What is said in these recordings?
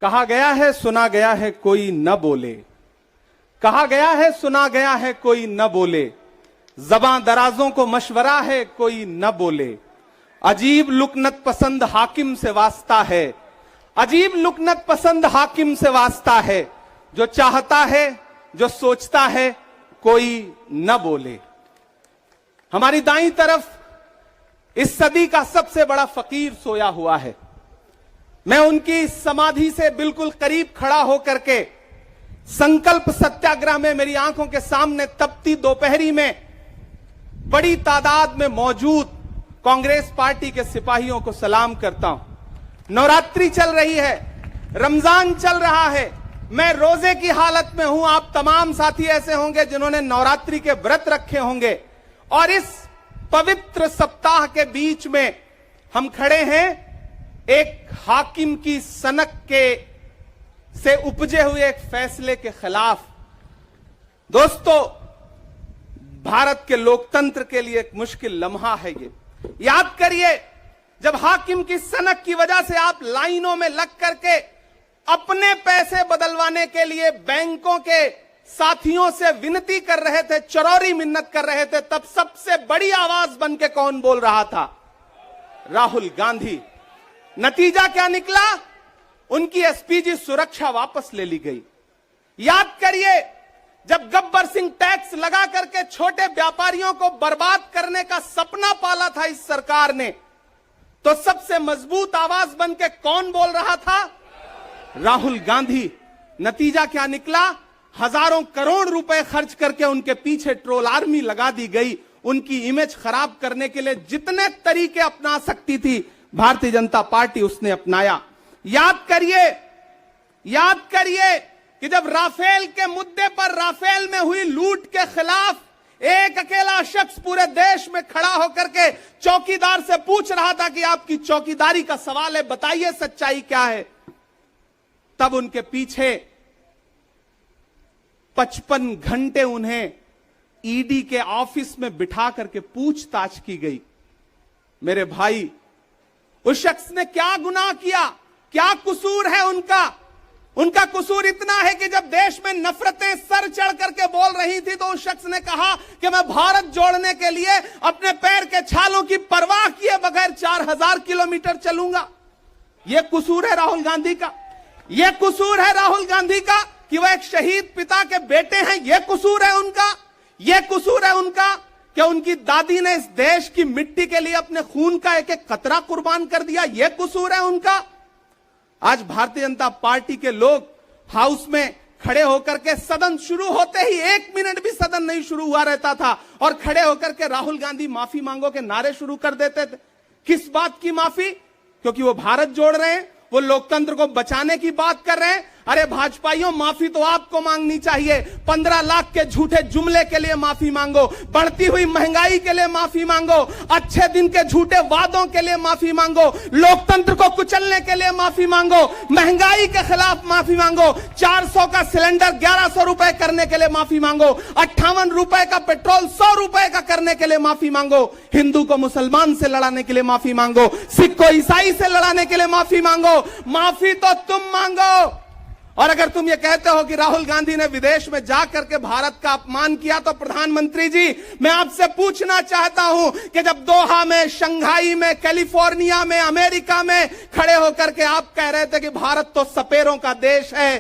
कहा गया है सुना गया है कोई न बोले, कहा गया है सुना गया है कोई न बोले, ज़बां दराजों को मशवरा है कोई न बोले, अजीब लुकनत पसंद हाकिम से वास्ता है, अजीब लुकनत पसंद हाकिम से वास्ता है, जो चाहता है जो सोचता है कोई न बोले। हमारी दाईं तरफ इस सदी का सबसे बड़ा फकीर सोया हुआ है। मैं उनकी समाधि से बिल्कुल करीब खड़ा होकर के संकल्प सत्याग्रह में मेरी आंखों के सामने तपती दोपहरी में बड़ी तादाद में मौजूद कांग्रेस पार्टी के सिपाहियों को सलाम करता हूं। नवरात्रि चल रही है, रमजान चल रहा है, मैं रोजे की हालत में हूं। आप तमाम साथी ऐसे होंगे जिन्होंने नवरात्रि के व्रत रखे होंगे और इस पवित्र सप्ताह के बीच में हम खड़े हैं एक हाकिम की सनक के से उपजे हुए एक फैसले के खिलाफ। दोस्तों, भारत के लोकतंत्र के लिए एक मुश्किल लम्हा है ये। याद करिए, जब हाकिम की सनक की वजह से आप लाइनों में लग करके अपने पैसे बदलवाने के लिए बैंकों के साथियों से विनती कर रहे थे, चरौरी मिन्नत कर रहे थे, तब सबसे बड़ी आवाज बन के कौन बोल रहा था? राहुल गांधी। नतीजा क्या निकला? उनकी एसपीजी सुरक्षा वापस ले ली गई। याद करिए, जब गब्बर सिंह टैक्स लगा करके छोटे व्यापारियों को बर्बाद करने का सपना पाला था इस सरकार ने, तो सबसे मजबूत आवाज बन के कौन बोल रहा था? राहुल गांधी। नतीजा क्या निकला? हजारों करोड़ रुपए खर्च करके उनके पीछे ट्रोल आर्मी लगा दी गई। उनकी इमेज खराब करने के लिए जितने तरीके अपना सकती थी भारतीय जनता पार्टी उसने अपनाया। याद करिए कि जब राफेल के मुद्दे पर राफेल में हुई लूट के खिलाफ एक अकेला शख्स पूरे देश में खड़ा होकर के चौकीदार से पूछ रहा था कि आपकी चौकीदारी का सवाल है, बताइए सच्चाई क्या है, तब उनके पीछे 55 घंटे उन्हें ईडी के ऑफिस में बिठा करके पूछताछ की गई। मेरे भाई, उस शख्स ने क्या गुनाह किया? क्या कसूर है उनका? उनका कसूर इतना है कि जब देश में नफरतें सर चढ़ करके बोल रही थी तो उस शख्स ने कहा कि मैं भारत जोड़ने के लिए अपने पैर के छालों की परवाह किए बगैर 4000 किलोमीटर चलूंगा। यह कसूर है राहुल गांधी का। यह कसूर है राहुल गांधी का कि वह एक शहीद पिता के बेटे हैं। यह कसूर है उनका। यह कसूर है उनका कि उनकी दादी ने इस देश की मिट्टी के लिए अपने खून का एक एक कतरा कुर्बान कर दिया। यह कसूर है उनका। आज भारतीय जनता पार्टी के लोग हाउस में खड़े होकर के सदन शुरू होते ही 1 मिनट भी सदन नहीं शुरू हुआ रहता था और खड़े होकर के राहुल गांधी माफी मांगो के नारे शुरू कर देते थे। किस बात की माफी? क्योंकि वो भारत जोड़ रहे हैं, वो लोकतंत्र को बचाने की बात कर रहे हैं। अरे भाजपाइयों, माफी तो आपको मांगनी चाहिए। 15 लाख के झूठे जुमले के लिए माफी मांगो, बढ़ती हुई महंगाई के लिए माफी मांगो, अच्छे दिन के झूठे वादों के लिए माफी मांगो, लोकतंत्र को कुचलने के लिए माफी मांगो, महंगाई के खिलाफ माफी मांगो, 400 का सिलेंडर 1100 रुपए करने के लिए माफी मांगो, 58 रुपए का पेट्रोल 100 रुपए का करने के लिए माफी मांगो, हिंदू को मुसलमान से लड़ाने के लिए माफी मांगो, सिख को ईसाई से लड़ाने के लिए माफी मांगो। माफी तो तुम मांगो। और अगर तुम ये कहते हो कि राहुल गांधी ने विदेश में जाकर के भारत का अपमान किया, तो प्रधानमंत्री जी, मैं आपसे पूछना चाहता हूं कि जब दोहा में, शंघाई में, कैलिफोर्निया में, अमेरिका में खड़े होकर के आप कह रहे थे कि भारत तो सपेरों का देश है,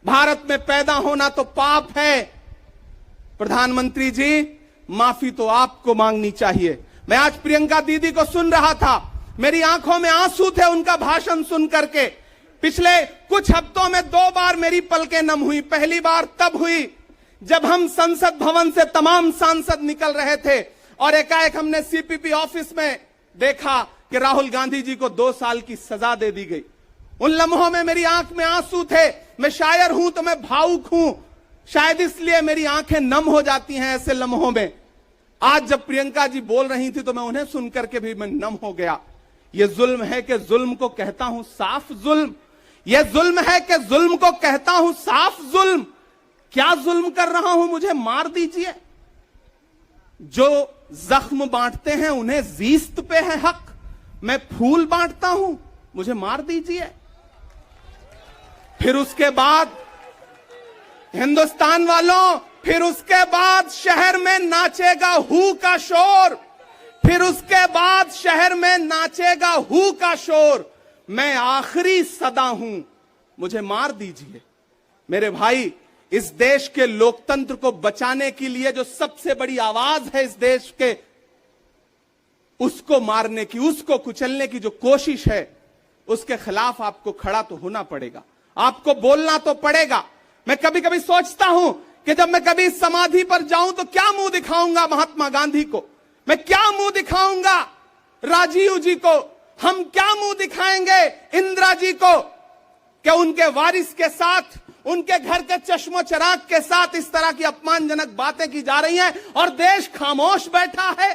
भारत में पैदा होना तो पाप है, प्रधानमंत्री जी, माफी तो आपको मांगनी चाहिए। मैं आज प्रियंका दीदी को सुन रहा था, मेरी आंखों में आंसू थे उनका भाषण सुन करके। पिछले कुछ हफ्तों में 2 बार मेरी पलकें नम हुई। पहली बार तब हुई जब हम संसद भवन से तमाम सांसद निकल रहे थे और एकाएक हमने सीपीपी ऑफिस में देखा कि राहुल गांधी जी को 2 साल की सजा दे दी गई। उन लम्हों में मेरी आंख में आंसू थे। मैं शायर हूं तो मैं भावुक हूं, शायद इसलिए मेरी आंखें नम हो जाती हैं ऐसे लम्हों में। आज जब प्रियंका जी बोल रही थी तो मैं उन्हें सुनकर के भी मैं नम हो गया। यह जुल्म है कि जुल्म को कहता हूं साफ जुल्म। यह जुल्म है कि जुल्म को कहता हूं साफ जुल्म। क्या जुल्म कर रहा हूं? मुझे मार दीजिए। जो जख्म बांटते हैं उन्हें जीस्त पे है हक। मैं फूल बांटता हूं, मुझे मार दीजिए। फिर उसके बाद हिंदुस्तान वालों, फिर उसके बाद शहर में नाचेगा हू का शोर, फिर उसके बाद शहर में नाचेगा हू का शोर। मैं आखिरी सदा हूं, मुझे मार दीजिए। मेरे भाई, इस देश के लोकतंत्र को बचाने के लिए जो सबसे बड़ी आवाज है इस देश के, उसको मारने की, उसको कुचलने की जो कोशिश है, उसके खिलाफ आपको खड़ा तो होना पड़ेगा, आपको बोलना तो पड़ेगा। मैं कभी कभी सोचता हूं कि जब मैं कभी समाधि पर जाऊं तो क्या मुंह दिखाऊंगा महात्मा गांधी को, मैं क्या मुंह दिखाऊंगा राजीव जी को, हम क्या मुंह दिखाएंगे इंदिरा जी को, कि उनके वारिस के साथ, उनके घर के चश्मो चिराग के साथ इस तरह की अपमानजनक बातें की जा रही हैं और देश खामोश बैठा है।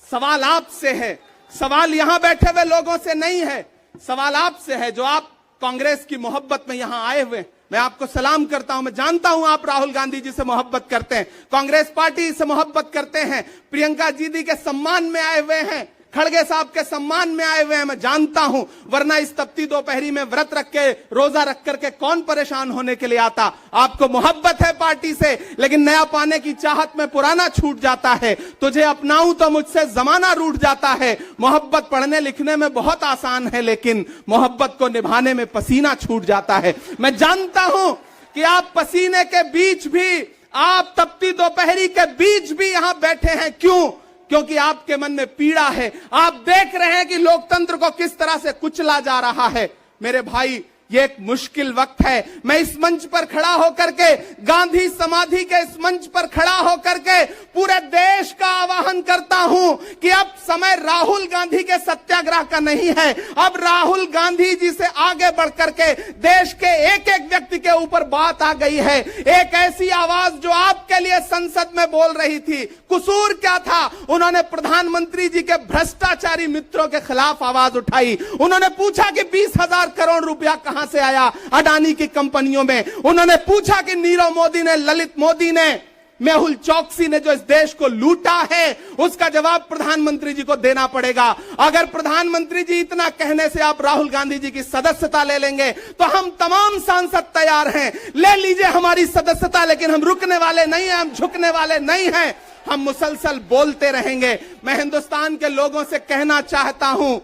सवाल आपसे है, सवाल यहां बैठे हुए लोगों से नहीं है, सवाल आपसे है जो आप कांग्रेस की मोहब्बत में यहां आए हुए। मैं आपको सलाम करता हूं, मैं जानता हूं आप राहुल गांधी जी से मोहब्बत करते हैं, कांग्रेस पार्टी से मोहब्बत करते हैं, प्रियंका दीदी के सम्मान में आए हुए हैं, खड़गे साहब के सम्मान में आए हुए हैं, मैं जानता हूं, वरना इस तपती दोपहरी में व्रत रख के, रोजा रख करके कौन परेशान होने के लिए आता। आपको मोहब्बत है पार्टी से, लेकिन नया पाने की चाहत में पुराना छूट जाता है। तुझे अपनाऊं तो मुझसे जमाना रूठ जाता है। मोहब्बत पढ़ने लिखने में बहुत आसान है, लेकिन मोहब्बत को निभाने में पसीना छूट जाता है। मैं जानता हूं कि आप पसीने के बीच भी, आप तपती दोपहरी के बीच भी यहां बैठे हैं। क्यों? क्योंकि आपके मन में पीड़ा है, आप देख रहे हैं कि लोकतंत्र को किस तरह से कुचला जा रहा है। मेरे भाई, ये एक मुश्किल वक्त है। मैं इस मंच पर खड़ा होकर के, गांधी समाधि के इस मंच पर खड़ा होकर के पूरे देश का आह्वान करता हूं कि अब समय राहुल गांधी के सत्याग्रह का नहीं है। अब राहुल गांधी जी से आगे बढ़ करके देश के एक एक व्यक्ति के ऊपर बात आ गई है। एक ऐसी आवाज जो आपके लिए संसद में बोल रही थी, कसूर क्या था? उन्होंने प्रधानमंत्री जी के भ्रष्टाचारी मित्रों के खिलाफ आवाज उठाई। उन्होंने पूछा कि 20,000 करोड़ रुपया कहां से आया अडानी की कंपनियों में। उन्होंने पूछा कि नीरव मोदी ने, ललित मोदी ने, मेहुल चौकसी ने जो इस देश को लूटा है, उसका जवाब प्रधानमंत्री जी को देना पड़ेगा। अगर प्रधानमंत्री जी इतना कहने से आप राहुल गांधी जी की सदस्यता ले लेंगे तो हम तमाम सांसद तैयार हैं, ले लीजिए हमारी सदस्यता, लेकिन हम रुकने वाले नहीं हैं, हम झुकने वाले नहीं हैं, हम मुसलसल बोलते रहेंगे। मैं हिंदुस्तान के लोगों से कहना चाहता हूं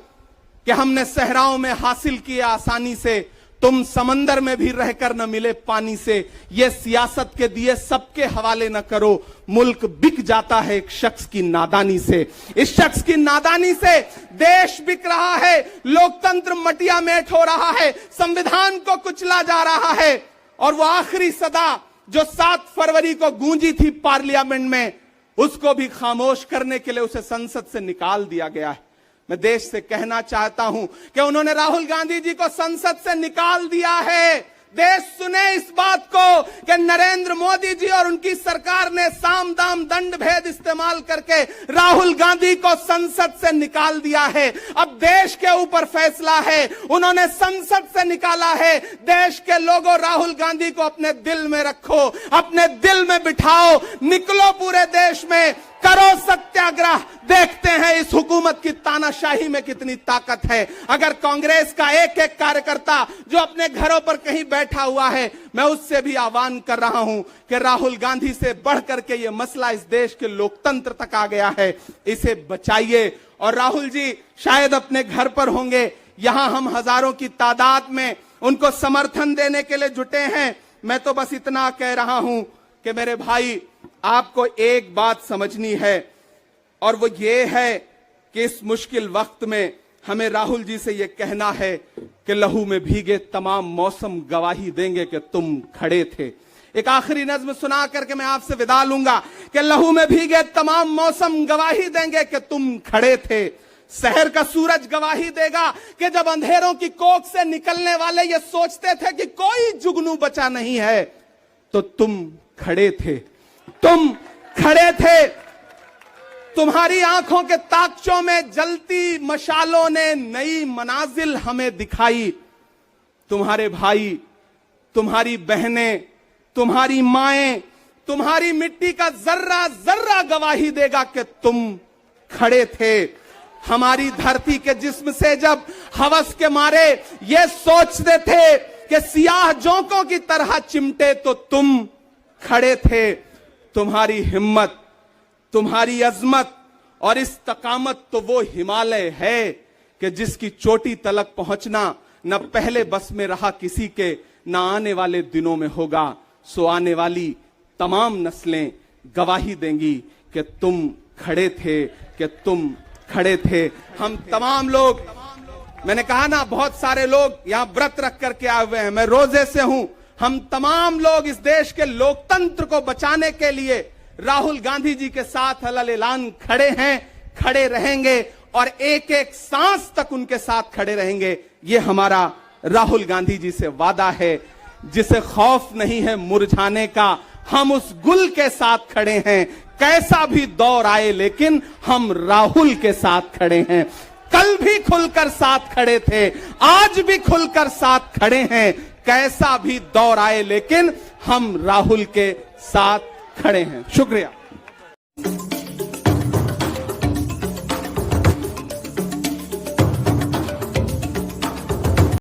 कि हमने सहराओं में हासिल किया आसानी से, तुम समंदर में भी रहकर न मिले पानी से। ये सियासत के दिए सबके हवाले न करो, मुल्क बिक जाता है एक शख्स की नादानी से। इस शख्स की नादानी से देश बिक रहा है, लोकतंत्र मटिया मेट हो रहा है, संविधान को कुचला जा रहा है। और वो आखिरी सदा जो 7 फरवरी को गूंजी थी पार्लियामेंट में, उसको भी खामोश करने के लिए उसे संसद से निकाल दिया गया है। मैं देश से कहना चाहता हूं कि उन्होंने राहुल गांधी जी को संसद से निकाल दिया है। देश सुने इस बात को कि नरेंद्र मोदी जी और उनकी सरकार ने साम दाम दंड भेद इस्तेमाल करके राहुल गांधी को संसद से निकाल दिया है। अब देश के ऊपर फैसला है, उन्होंने संसद से निकाला है। देश के लोगों, राहुल गांधी को अपने दिल में रखो, अपने दिल में बिठाओ, निकलो पूरे देश में, करो सत्याग्रह। देखते हैं इस हुकूमत की तानाशाही में कितनी ताकत है। अगर कांग्रेस का एक एक कार्यकर्ता जो अपने घरों पर कहीं बैठा हुआ है, मैं उससे भी आह्वान कर रहा हूं कि राहुल गांधी से बढ़ करके ये मसला इस देश के लोकतंत्र तक आ गया है, इसे बचाइए। और राहुल जी शायद अपने घर पर होंगे, यहां हम हजारों की तादाद में उनको समर्थन देने के लिए जुटे हैं। मैं तो बस इतना कह रहा हूं कि मेरे भाई, आपको एक बात समझनी है, और वो ये है कि इस मुश्किल वक्त में हमें राहुल जी से ये कहना है कि लहू में भीगे तमाम मौसम गवाही देंगे कि तुम खड़े थे। एक आखिरी नज्म सुना करके मैं आपसे विदा लूंगा कि लहू में भीगे तमाम मौसम गवाही देंगे कि तुम खड़े थे। शहर का सूरज गवाही देगा कि जब अंधेरों की कोख से निकलने वाले ये सोचते थे कि कोई जुगनू बचा नहीं है, तो तुम खड़े थे, तुम खड़े थे। तुम्हारी आंखों के ताकचों में जलती मशालों ने नई मनाजिल हमें दिखाई। तुम्हारे भाई, तुम्हारी बहनें, तुम्हारी माएं, तुम्हारी मिट्टी का जर्रा जर्रा गवाही देगा कि तुम खड़े थे। हमारी धरती के जिस्म से जब हवस के मारे ये सोचते थे कि सियाह जोंकों की तरह चिमटे तो तुम खड़े थे। तुम्हारी हिम्मत, तुम्हारी अजमत और इस्तकामत तो वो हिमालय है कि जिसकी चोटी तलक पहुंचना न पहले बस में रहा किसी के, न आने वाले दिनों में होगा। सो आने वाली तमाम नस्लें गवाही देंगी कि तुम खड़े थे, कि तुम खड़े थे। हम तमाम लोग, मैंने कहा ना बहुत सारे लोग यहां व्रत रख करके आए हुए हैं, मैं रोजे से हूं। हम तमाम लोग इस देश के लोकतंत्र को बचाने के लिए राहुल गांधी जी के साथ अलल ऐलान खड़े हैं, खड़े रहेंगे और एक एक सांस तक उनके साथ खड़े रहेंगे। ये हमारा राहुल गांधी जी से वादा है। जिसे खौफ नहीं है मुरझाने का, हम उस गुल के साथ खड़े हैं। कैसा भी दौर आए लेकिन हम राहुल के साथ खड़े हैं। कल भी खुलकर साथ खड़े थे, आज भी खुलकर साथ खड़े हैं। कैसा भी दौर आए लेकिन हम राहुल के साथ खड़े हैं। शुक्रिया।